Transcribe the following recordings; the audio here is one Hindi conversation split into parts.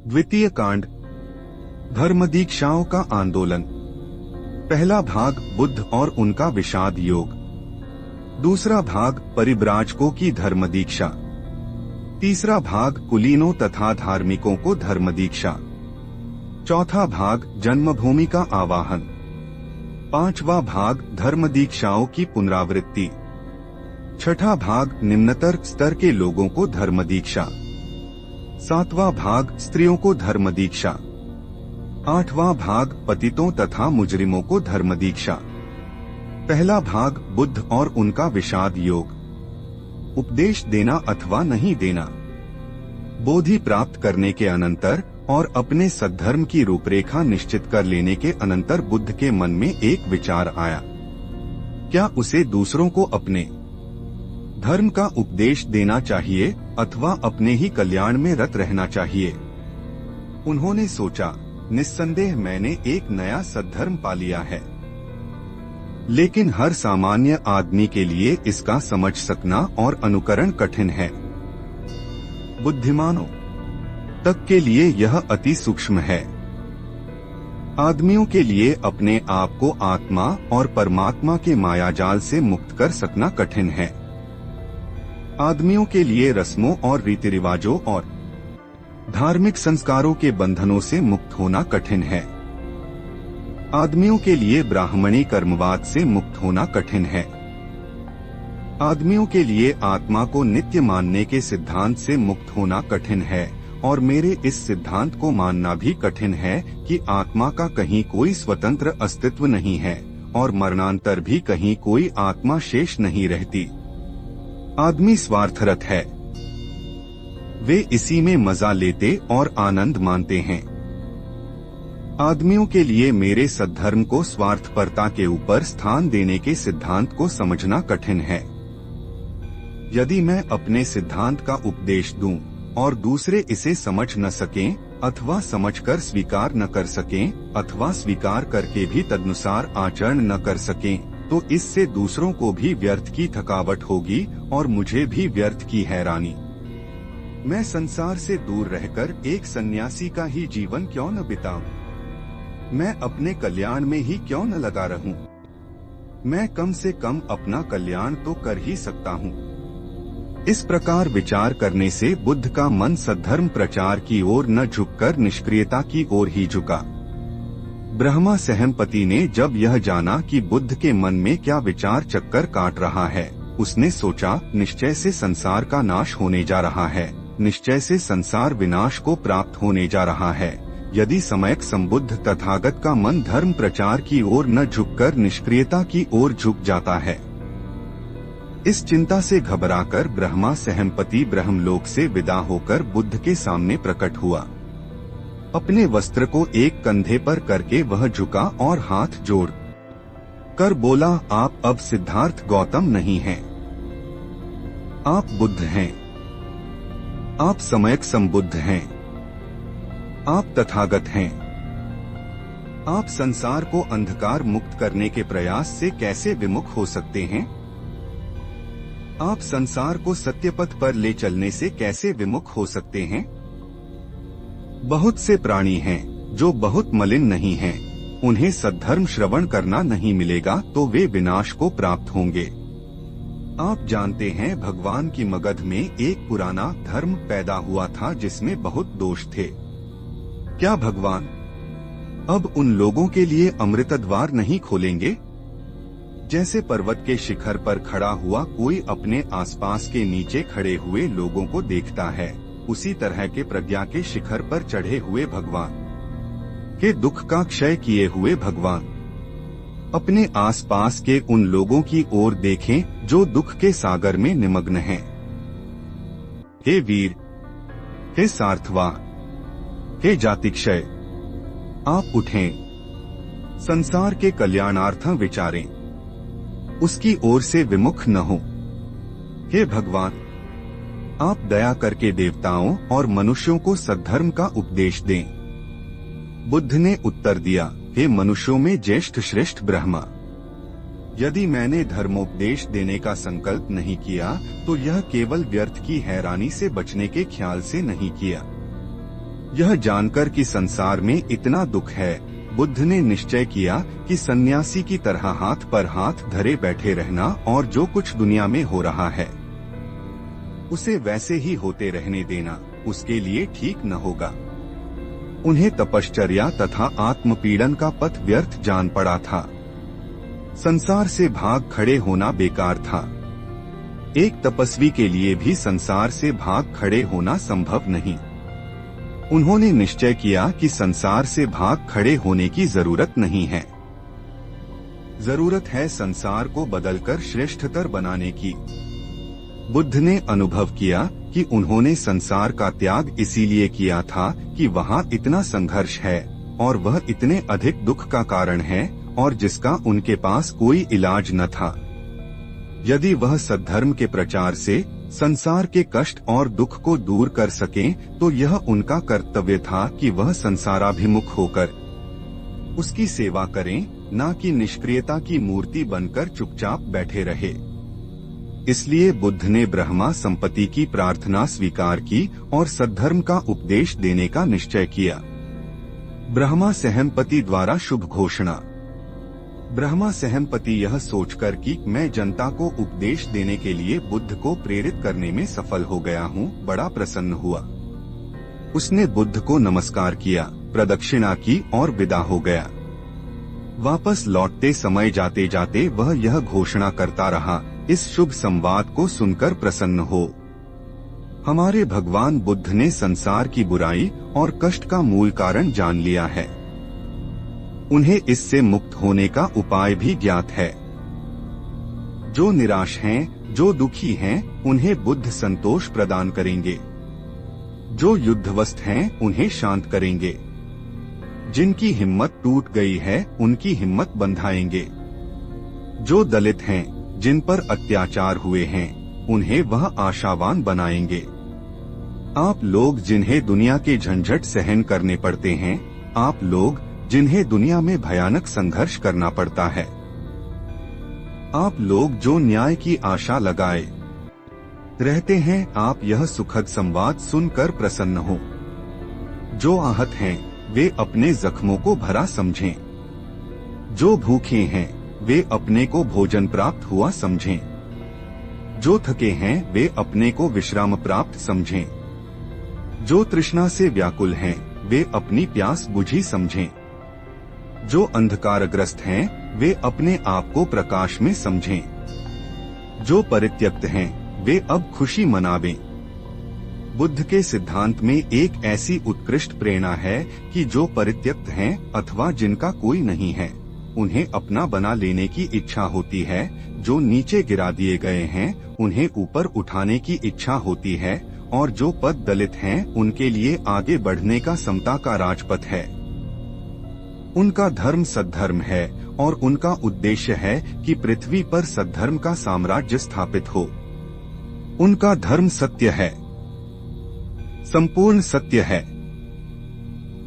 द्वितीय कांड, धर्मदीक्षाओं का आंदोलन। पहला भाग, बुद्ध और उनका विषाद योग। दूसरा भाग, परिव्राजकों की धर्मदीक्षा। तीसरा भाग, कुलीनों तथा धार्मिकों को धर्मदीक्षा। चौथा भाग, जन्मभूमि का आवाहन। पांचवा भाग, धर्मदीक्षाओं की पुनरावृत्ति। छठा भाग, निम्नतर स्तर के लोगों को धर्मदीक्षा। सातवां भाग, स्त्रियों को धर्मदीक्षा। आठवां भाग, पतितों तथा मुजरिमों को धर्मदीक्षा। पहला भाग, बुद्ध और उनका विषाद योग। उपदेश देना अथवा नहीं देना। बोधि प्राप्त करने के अनंतर और अपने सद्धर्म की रूपरेखा निश्चित कर लेने के अनंतर बुद्ध के मन में एक विचार आया। क्या उसे दूसरों को अपने धर्म का उपदेश देना चाहिए अथवा अपने ही कल्याण में रत रहना चाहिए? उन्होंने सोचा, निस्संदेह मैंने एक नया सद्धर्म पा लिया है, लेकिन हर सामान्य आदमी के लिए इसका समझ सकना और अनुकरण कठिन है। बुद्धिमानों तक के लिए यह अति सूक्ष्म है। आदमियों के लिए अपने आप को आत्मा और परमात्मा के मायाजाल से मुक्त कर सकना कठिन है। आदमियों के लिए रस्मों और रीति रिवाजों और धार्मिक संस्कारों के बंधनों से मुक्त होना कठिन है। आदमियों के लिए ब्राह्मणी कर्मवाद से मुक्त होना कठिन है। आदमियों के लिए आत्मा को नित्य मानने के सिद्धांत से मुक्त होना कठिन है, और मेरे इस सिद्धांत को मानना भी कठिन है कि आत्मा का कहीं कोई स्वतंत्र अस्तित्व नहीं है और मरणांतर भी कहीं कोई आत्मा शेष नहीं रहती। आदमी स्वार्थरत है। वे इसी में मजा लेते और आनंद मानते हैं। आदमियों के लिए मेरे सद्धर्म को स्वार्थपरता के ऊपर स्थान देने के सिद्धांत को समझना कठिन है। यदि मैं अपने सिद्धांत का उपदेश दूं और दूसरे इसे समझ न सकें अथवा समझकर स्वीकार न कर सकें अथवा स्वीकार करके भी तदनुसार आचरण न कर सकें, तो इससे दूसरों को भी व्यर्थ की थकावट होगी और मुझे भी व्यर्थ की हैरानी। मैं संसार से दूर रहकर एक सन्यासी का ही जीवन क्यों न बिताऊं? मैं अपने कल्याण में ही क्यों न लगा रहूं? मैं कम से कम अपना कल्याण तो कर ही सकता हूं। इस प्रकार विचार करने से बुद्ध का मन सद्धर्म प्रचार की ओर न झुककर निष्क्रियता की ओर ही झुका। ब्रह्मा सहमपति ने जब यह जाना कि बुद्ध के मन में क्या विचार चक्कर काट रहा है, उसने सोचा, निश्चय से संसार का नाश होने जा रहा है, निश्चय से संसार विनाश को प्राप्त होने जा रहा है, यदि सम्यक संबुद्ध तथागत का मन धर्म प्रचार की ओर न झुककर निष्क्रियता की ओर झुक जाता है। इस चिंता से घबराकर ब्रह्मा सहमपति ब्रह्मलोक से विदा होकर बुद्ध के सामने प्रकट हुआ। अपने वस्त्र को एक कंधे पर करके वह झुका और हाथ जोड़ कर बोला, आप अब सिद्धार्थ गौतम नहीं हैं। आप बुद्ध हैं। आप सम्यक संबुद्ध हैं। आप तथागत हैं। आप संसार को अंधकार मुक्त करने के प्रयास से कैसे विमुख हो सकते हैं? आप संसार को सत्यपथ पर ले चलने से कैसे विमुख हो सकते हैं? बहुत से प्राणी हैं जो बहुत मलिन नहीं हैं, उन्हें सद्धर्म श्रवण करना नहीं मिलेगा तो वे विनाश को प्राप्त होंगे। आप जानते हैं, भगवान की मगध में एक पुराना धर्म पैदा हुआ था जिसमें बहुत दोष थे। क्या भगवान अब उन लोगों के लिए अमृत द्वार नहीं खोलेंगे? जैसे पर्वत के शिखर पर खड़ा हुआ कोई अपने आसपास के नीचे खड़े हुए लोगों को देखता है, उसी तरह के प्रज्ञा के शिखर पर चढ़े हुए भगवान के दुख का क्षय किए हुए भगवान अपने आसपास के उन लोगों की ओर देखें जो दुख के सागर में निमग्न हैं। हे वीर, हे सार्थवा, हे जातिक्षय, आप उठें, संसार के कल्याणार्थं विचारें, उसकी ओर से विमुख न हो। हे भगवान, आप दया करके देवताओं और मनुष्यों को सद्धर्म का उपदेश दें। बुद्ध ने उत्तर दिया, हे मनुष्यों में ज्येष्ठ श्रेष्ठ ब्रह्मा, यदि मैंने धर्मोपदेश देने का संकल्प नहीं किया तो यह केवल व्यर्थ की हैरानी से बचने के ख्याल से नहीं किया। यह जानकर कि संसार में इतना दुख है, बुद्ध ने निश्चय किया कि सन्यासी की तरह हाथ पर हाथ धरे बैठे रहना और जो कुछ दुनिया में हो रहा है उसे वैसे ही होते रहने देना उसके लिए ठीक न होगा। उन्हें तपश्चर्या तथा आत्मपीड़न का पथ व्यर्थ जान पड़ा था। संसार से भाग खड़े होना बेकार था। एक तपस्वी के लिए भी संसार से भाग खड़े होना संभव नहीं। उन्होंने निश्चय किया कि संसार से भाग खड़े होने की जरूरत नहीं है। जरूरत है संसार को बदलकर श्रेष्ठतर बनाने की। बुद्ध ने अनुभव किया कि उन्होंने संसार का त्याग इसीलिए किया था कि वहाँ इतना संघर्ष है और वह इतने अधिक दुख का कारण है और जिसका उनके पास कोई इलाज न था। यदि वह सद्धर्म के प्रचार से संसार के कष्ट और दुख को दूर कर सकें, तो यह उनका कर्तव्य था कि वह संसाराभिमुख होकर उसकी सेवा करें, न कि निष्क्रियता की मूर्ति बनकर चुपचाप बैठे रहे। इसलिए बुद्ध ने ब्रह्मा संपत्ति की प्रार्थना स्वीकार की और सद्धर्म का उपदेश देने का निश्चय किया। ब्रह्मा सहमपति द्वारा शुभ घोषणा। ब्रह्मा सहमपति यह सोचकर कि मैं जनता को उपदेश देने के लिए बुद्ध को प्रेरित करने में सफल हो गया हूँ, बड़ा प्रसन्न हुआ। उसने बुद्ध को नमस्कार किया, प्रदक्षिणा की और विदा हो गया। वापस लौटते समय जाते जाते वह यह घोषणा करता रहा, इस शुभ संवाद को सुनकर प्रसन्न हो। हमारे भगवान बुद्ध ने संसार की बुराई और कष्ट का मूल कारण जान लिया है। उन्हें इससे मुक्त होने का उपाय भी ज्ञात है। जो निराश हैं, जो दुखी हैं, उन्हें बुद्ध संतोष प्रदान करेंगे। जो युद्धवस्थ हैं, उन्हें शांत करेंगे। जिनकी हिम्मत टूट गई है, उनकी हिम्मत बंधाएंगे। जो दलित हैं, जिन पर अत्याचार हुए हैं, उन्हें वह आशावान बनाएंगे। आप लोग जिन्हें दुनिया के झंझट सहन करने पड़ते हैं, आप लोग जिन्हें दुनिया में भयानक संघर्ष करना पड़ता है, आप लोग जो न्याय की आशा लगाए रहते हैं, आप यह सुखद संवाद सुनकर प्रसन्न हो। जो आहत हैं, वे अपने जख्मों को भरा समझें। जो भूखे हैं, वे अपने को भोजन प्राप्त हुआ समझें। जो थके हैं, वे अपने को विश्राम प्राप्त समझें। जो तृष्णा से व्याकुल हैं, वे अपनी प्यास बुझी समझें। जो अंधकारग्रस्त हैं, वे अपने आप को प्रकाश में समझें। जो परित्यक्त हैं, वे अब खुशी मनावें। बुद्ध के सिद्धांत में एक ऐसी उत्कृष्ट प्रेरणा है कि जो परित्यक्त हैं अथवा जिनका कोई नहीं है, उन्हें अपना बना लेने की इच्छा होती है। जो नीचे गिरा दिए गए हैं, उन्हें ऊपर उठाने की इच्छा होती है और जो पद दलित हैं, उनके लिए आगे बढ़ने का समता का राजपथ है। उनका धर्म सद्धर्म है और उनका उद्देश्य है कि पृथ्वी पर सद्धर्म का साम्राज्य स्थापित हो। उनका धर्म सत्य है, संपूर्ण सत्य है,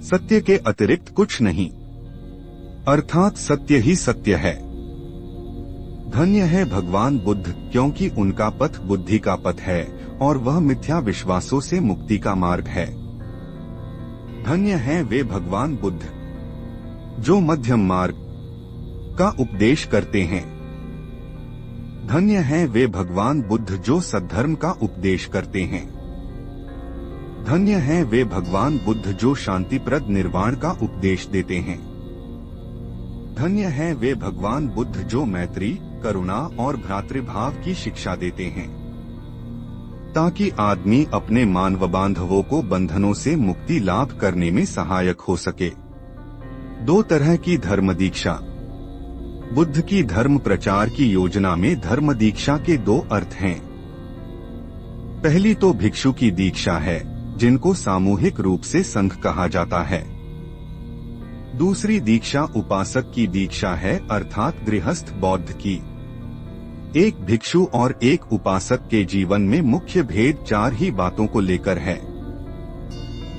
सत्य के अतिरिक्त कुछ नहीं, अर्थात सत्य ही सत्य है। धन्य है भगवान बुद्ध, क्योंकि उनका पथ बुद्धि का पथ है और वह मिथ्या विश्वासों से मुक्ति का मार्ग है। धन्य है वे भगवान बुद्ध जो मध्यम मार्ग का उपदेश करते हैं। धन्य है वे भगवान बुद्ध जो सद्धर्म का उपदेश करते हैं। धन्य है वे भगवान बुद्ध जो शांतिप्रद निर्वाण का उपदेश देते हैं। धन्य है वे भगवान बुद्ध जो मैत्री, करुणा और भ्रातृभाव की शिक्षा देते हैं, ताकि आदमी अपने मानव बांधवों को बंधनों से मुक्ति लाभ करने में सहायक हो सके। दो तरह की धर्म दीक्षा। बुद्ध की धर्म प्रचार की योजना में धर्म दीक्षा के दो अर्थ हैं। पहली तो भिक्षु की दीक्षा है, जिनको सामूहिक रूप से संघ कहा जाता है। दूसरी दीक्षा उपासक की दीक्षा है, अर्थात गृहस्थ बौद्ध की। एक भिक्षु और एक उपासक के जीवन में मुख्य भेद चार ही बातों को लेकर है।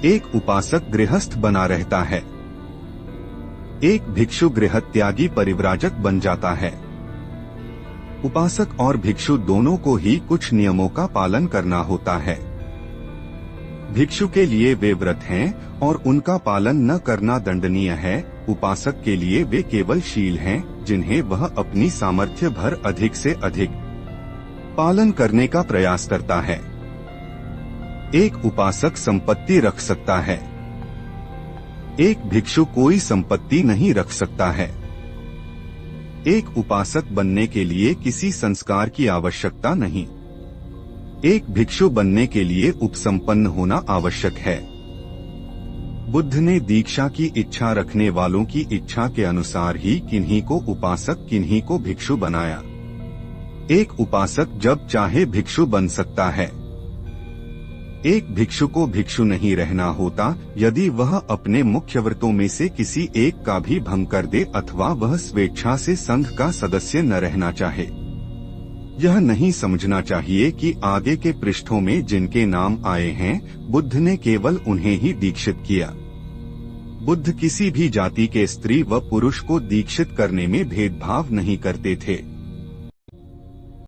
एक उपासक गृहस्थ बना रहता है, एक भिक्षु गृहत्यागी परिव्राजक बन जाता है। उपासक और भिक्षु दोनों को ही कुछ नियमों का पालन करना होता है। भिक्षु के लिए वे व्रत हैं और उनका पालन न करना दंडनीय है। उपासक के लिए वे केवल शील हैं जिन्हें वह अपनी सामर्थ्य भर अधिक से अधिक पालन करने का प्रयास करता है। एक उपासक संपत्ति रख सकता है, एक भिक्षु कोई संपत्ति नहीं रख सकता है। एक उपासक बनने के लिए किसी संस्कार की आवश्यकता नहीं, एक भिक्षु बनने के लिए उपसंपन्न होना आवश्यक है। बुद्ध ने दीक्षा की इच्छा रखने वालों की इच्छा के अनुसार ही किन्हीं को उपासक किन्हीं को भिक्षु बनाया। एक उपासक जब चाहे भिक्षु बन सकता है। एक भिक्षु को भिक्षु नहीं रहना होता यदि वह अपने मुख्य व्रतों में से किसी एक का भी भंग कर दे अथवा वह स्वेच्छा से संघ का सदस्य न रहना चाहे। यह नहीं समझना चाहिए कि आगे के पृष्ठों में जिनके नाम आए हैं बुद्ध ने केवल उन्हें ही दीक्षित किया। बुद्ध किसी भी जाति के स्त्री व पुरुष को दीक्षित करने में भेदभाव नहीं करते थे।